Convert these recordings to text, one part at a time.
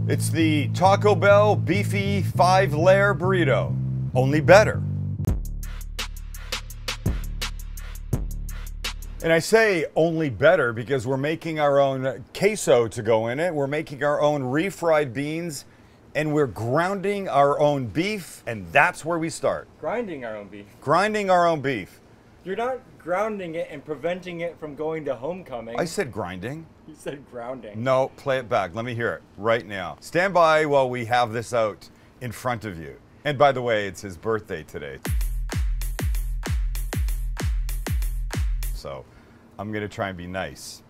It's the Taco Bell Beefy 5-layer burrito, only better. And I say only better because we're making our own queso to go in it. We're making our own refried beans, and we're grounding our own beef, and that's where we start. Grinding our own beef. Grinding our own beef. You're not grounding it and preventing it from going to homecoming. I said grinding. You said grounding. No, play it back. Let me hear it right now. Stand by while we have this out in front of you. And by the way, it's his birthday today. So I'm gonna try and be nice.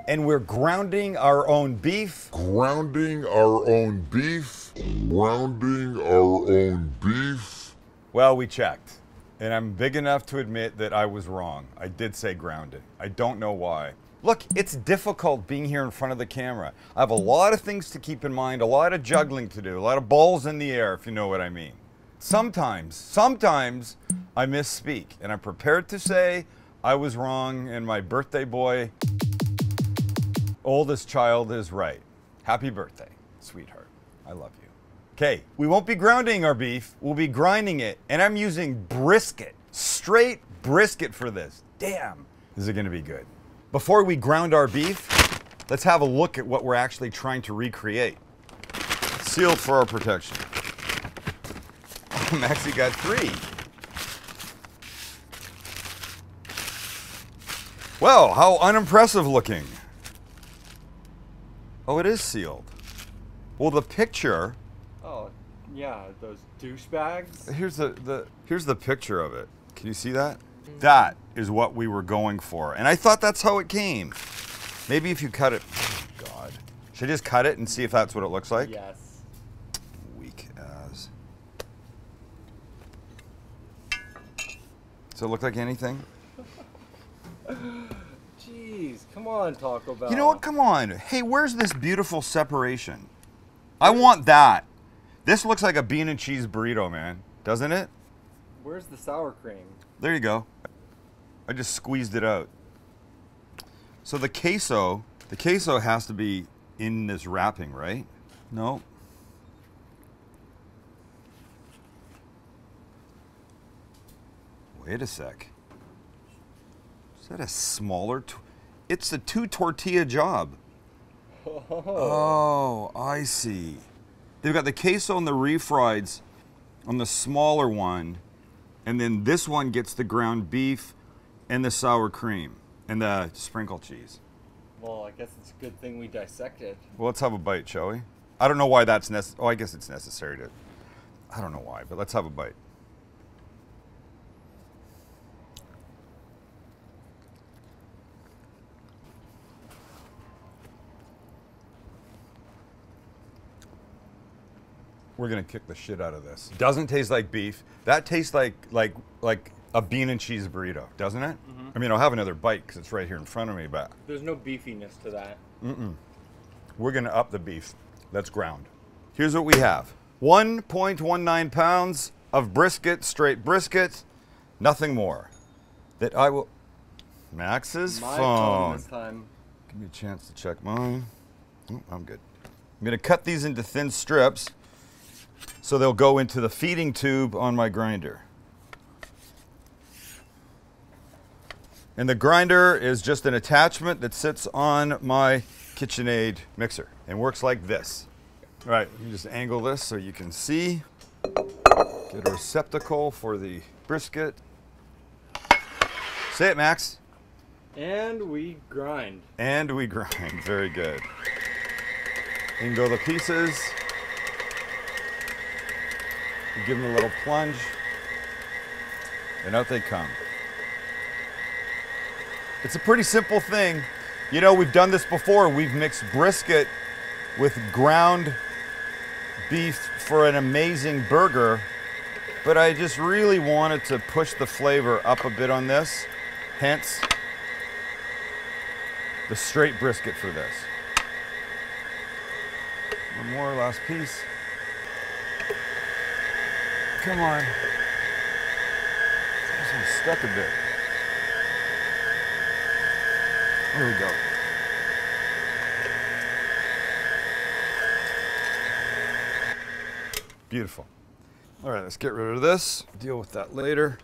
And we're grounding our own beef. Grounding our own beef. Grounding our own beef. Well, we checked. And I'm big enough to admit that I was wrong. I did say grounded. I don't know why. Look, it's difficult being here in front of the camera. I have a lot of things to keep in mind, a lot of juggling to do, a lot of balls in the air, if you know what I mean. Sometimes I misspeak, and I'm prepared to say I was wrong, and my birthday boy, oldest child, is right. Happy birthday, sweetheart. I love you. Okay, we won't be grounding our beef, we'll be grinding it, and I'm using brisket, straight brisket for this. Damn, this is gonna be good. Before we ground our beef, let's have a look at what we're actually trying to recreate. Sealed for our protection. Maxie got 3. Well, how unimpressive looking. Oh, it is sealed. Well, the picture. Oh, yeah, those douchebags. Here's the picture of it. Can you see that? That is what we were going for. And I thought that's how it came. Maybe if you cut it, oh God. Should I just cut it and see if that's what it looks like? Yes. Weak as. Does it look like anything? Jeez, come on, Taco Bell. You know what? Come on. Hey, where's this beautiful separation? I want that. This looks like a bean and cheese burrito, man. Doesn't it? Where's the sour cream? There you go. I just squeezed it out. So the queso has to be in this wrapping, right? No. Wait a sec. Is that a smaller? It's a 2 tortilla job. Oh, I see. They've got the queso and the refrieds on the smaller one, and then this one gets the ground beef and the sour cream and the sprinkle cheese. Well, I guess it's a good thing we dissected. Well, let's have a bite, shall we? I don't know why that's necessary. Oh, I guess it's necessary to. I don't know why, but let's have a bite. We're gonna kick the shit out of this. Doesn't taste like beef. That tastes like a bean and cheese burrito, doesn't it? Mm-hmm. I mean, I'll have another bite because it's right here in front of me, but there's no beefiness to that. We're gonna up the beef. Let's ground. Here's what we have: 1.19 pounds of brisket, straight brisket, nothing more. That I will. Max's My phone. this time. Give me a chance to check mine. Oh, I'm good. I'm gonna cut these into thin strips, so they'll go into the feeding tube on my grinder. And the grinder is just an attachment that sits on my KitchenAid mixer and works like this. All right, let me just angle this so you can see. Get a receptacle for the brisket. Say it, Max. And we grind. And we grind, very good. In go the pieces. Give them a little plunge, and out they come. It's a pretty simple thing. You know, we've done this before. We've mixed brisket with ground beef for an amazing burger, but I just really wanted to push the flavor up a bit on this, hence the straight brisket for this. One more, last piece. Come on. This one's stuck a bit. There we go. Beautiful. All right, let's get rid of this. Deal with that later.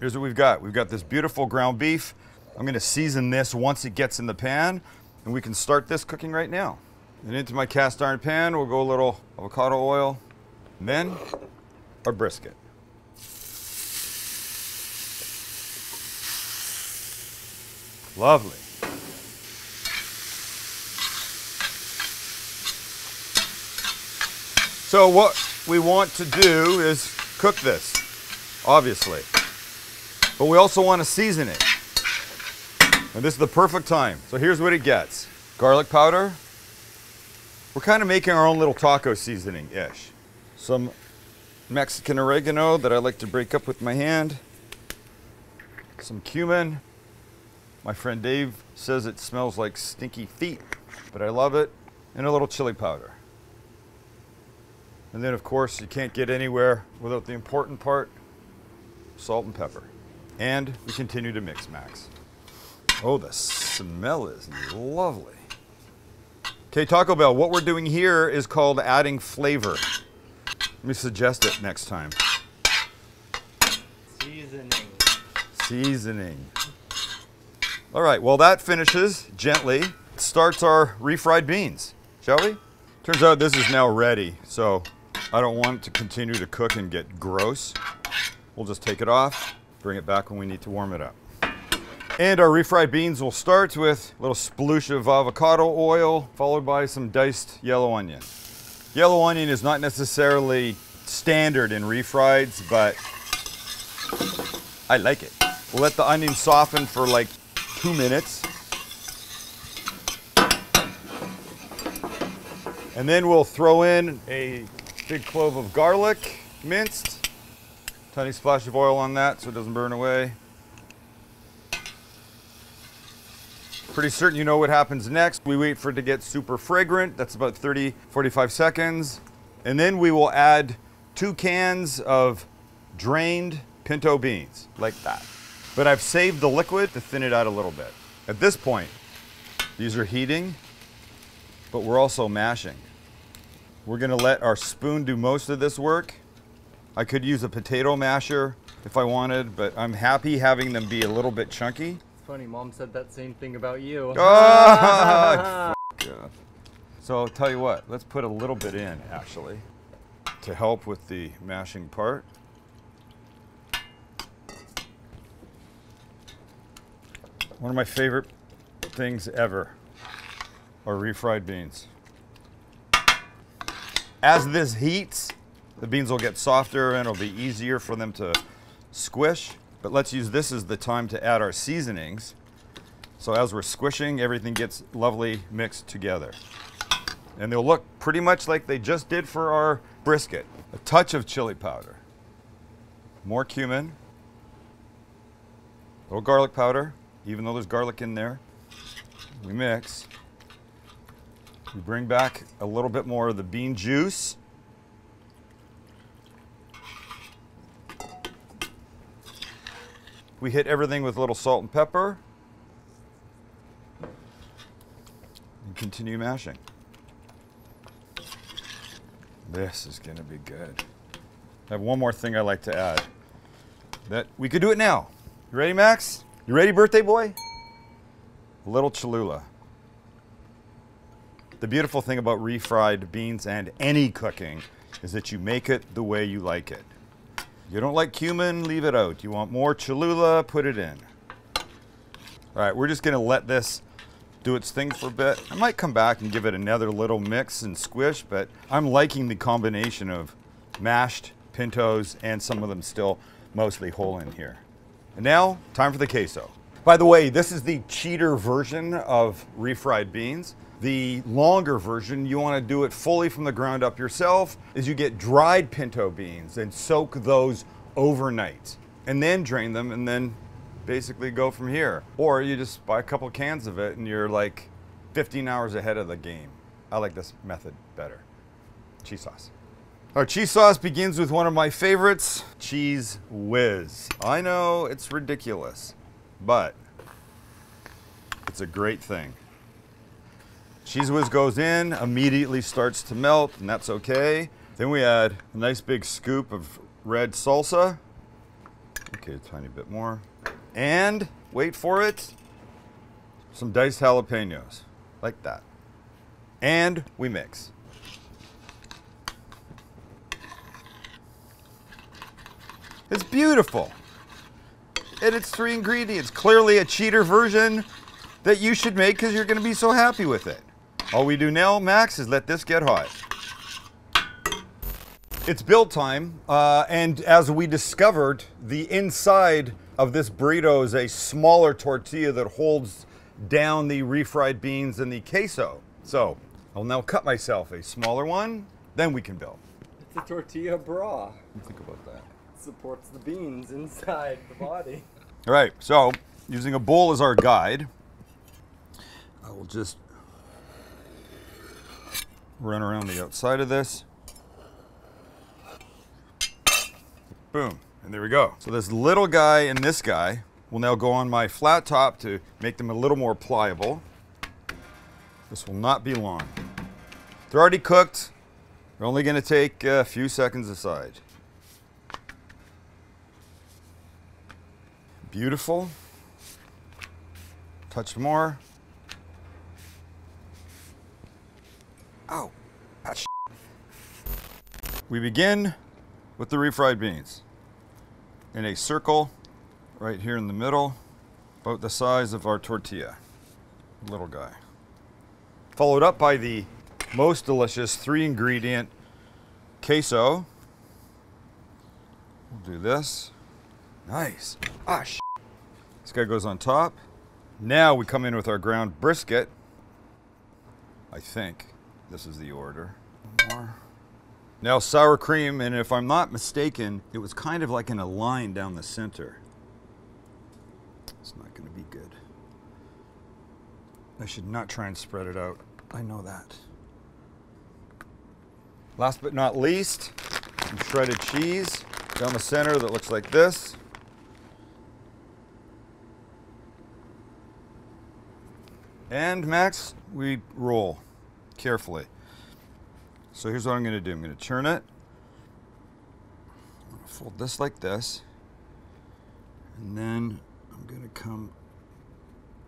Here's what we've got. We've got this beautiful ground beef. I'm gonna season this once it gets in the pan, and we can start this cooking right now. And into my cast iron pan, we'll go a little avocado oil, and then our brisket. Lovely. So what we want to do is cook this, obviously. But we also want to season it. And this is the perfect time. So here's what it gets. Garlic powder. We're kind of making our own little taco seasoning-ish. Some Mexican oregano that I like to break up with my hand. Some cumin. My friend Dave says it smells like stinky feet, but I love it. And a little chili powder. And then, of course, you can't get anywhere without the important part, salt and pepper. And we continue to mix, Max. Oh, the smell is lovely. Okay, Taco Bell, what we're doing here is called adding flavor. Let me suggest it next time. Seasoning. Seasoning. All right, well, that finishes gently. Starts our refried beans, shall we? Turns out this is now ready, so I don't want it to continue to cook and get gross. We'll just take it off, bring it back when we need to warm it up. And our refried beans will start with a little sploosh of avocado oil, followed by some diced yellow onion. Yellow onion is not necessarily standard in refrieds, but I like it. We'll let the onion soften for like 2 minutes. And then we'll throw in a big clove of garlic, minced. Tiny splash of oil on that so it doesn't burn away. Pretty certain you know what happens next. We wait for it to get super fragrant. That's about 30, 45 seconds. And then we will add 2 cans of drained pinto beans, like that. But I've saved the liquid to thin it out a little bit. At this point, these are heating, but we're also mashing. We're gonna let our spoon do most of this work. I could use a potato masher if I wanted, but I'm happy having them be a little bit chunky. Funny, Mom said that same thing about you. Oh, yeah. So I'll tell you what, let's put a little bit in, actually, to help with the mashing part. One of my favorite things ever are refried beans. As this heats, the beans will get softer and it'll be easier for them to squish. But let's use this as the time to add our seasonings. So as we're squishing, everything gets lovely mixed together. And they'll look pretty much like they just did for our brisket. A touch of chili powder, more cumin, a little garlic powder, even though there's garlic in there. We mix. We bring back a little bit more of the bean juice. We hit everything with a little salt and pepper. And continue mashing. This is gonna be good. I have one more thing I like to add. That we could do it now. You ready, Max? You ready, birthday boy? A little Cholula. The beautiful thing about refried beans and any cooking is that you make it the way you like it. You don't like cumin, leave it out. You want more Cholula, put it in. All right, we're just gonna let this do its thing for a bit. I might come back and give it another little mix and squish, but I'm liking the combination of mashed pintos and some of them still mostly whole in here. And now, time for the queso. By the way, this is the cheater version of refried beans. The longer version, you want to do it fully from the ground up yourself, is you get dried pinto beans and soak those overnight. And then drain them and then basically go from here. Or you just buy a couple cans of it and you're like 15 hours ahead of the game. I like this method better. Cheese sauce. Our cheese sauce begins with one of my favorites, cheese whiz. I know it's ridiculous, but it's a great thing. Cheese whiz goes in, immediately starts to melt, and that's okay. Then we add a nice big scoop of red salsa. Okay, a tiny bit more. And, wait for it, some diced jalapeños, like that. And we mix. It's beautiful. And it's 3 ingredients. Clearly a cheater version that you should make because you're going to be so happy with it. All we do now, Max, is let this get hot. It's build time, and as we discovered, the inside of this burrito is a smaller tortilla that holds down the refried beans and the queso. So I'll now cut myself a smaller one, then we can build. It's a tortilla bra. Think about that. It supports the beans inside the body. All right, so using a bowl as our guide, I will just run around the outside of this. Boom, and there we go. So this little guy and this guy will now go on my flat top to make them a little more pliable. This will not be long. They're already cooked. They're only gonna take a few seconds aside. Beautiful. Touch more. Ow. Ah, shit. We begin with the refried beans in a circle right here in the middle, about the size of our tortilla. Little guy. Followed up by the most delicious 3-ingredient queso. We'll do this. Nice. Ah, shit. This guy goes on top. Now we come in with our ground brisket. I think this is the order. More. Now sour cream, and if I'm not mistaken, it was kind of like in a line down the center. It's not going to be good. I should not try and spread it out. I know that. Last but not least, some shredded cheese down the center that looks like this. And Max, we roll carefully. So here's what I'm going to do. I'm going to turn it. I'm going to fold this like this. And then I'm going to come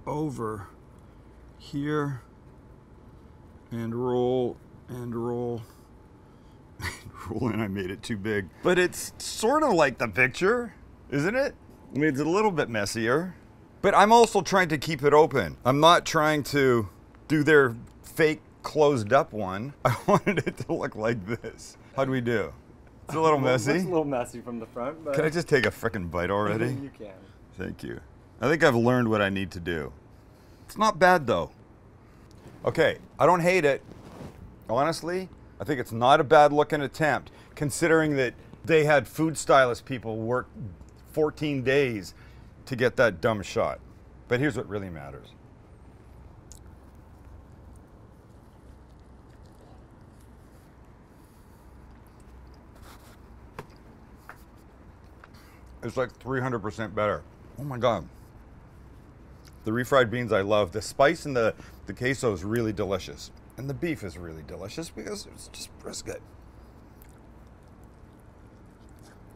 over here and roll and roll and roll, and I made it too big. But it's sort of like the picture, isn't it? I mean, it's a little bit messier. But I'm also trying to keep it open. I'm not trying to do their fake closed up one. I wanted it to look like this. How do we do? It's a little messy. It's a little messy from the front, but... Can I just take a frickin' bite already? You can. Thank you. I think I've learned what I need to do. It's not bad though. Okay, I don't hate it. Honestly, I think it's not a bad looking attempt, considering that they had food stylist people work 14 days to get that dumb shot. But here's what really matters. It's like 300% better. Oh my God. The refried beans I love. The spice in the queso is really delicious. And the beef is really delicious because it's just brisket.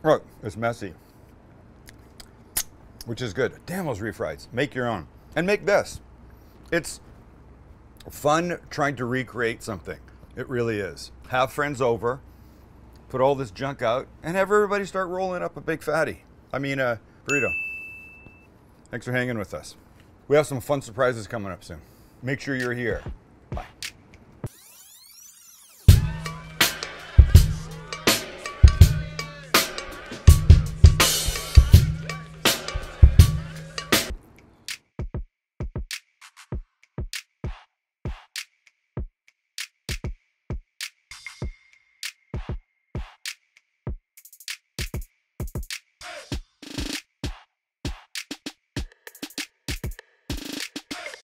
Oh, it's messy. Which is good. Damn those refrieds. Make your own. And make this. It's fun trying to recreate something. It really is. Have friends over, put all this junk out, and have everybody start rolling up a big fatty. I mean, burrito. Thanks for hanging with us. We have some fun surprises coming up soon. Make sure you're here.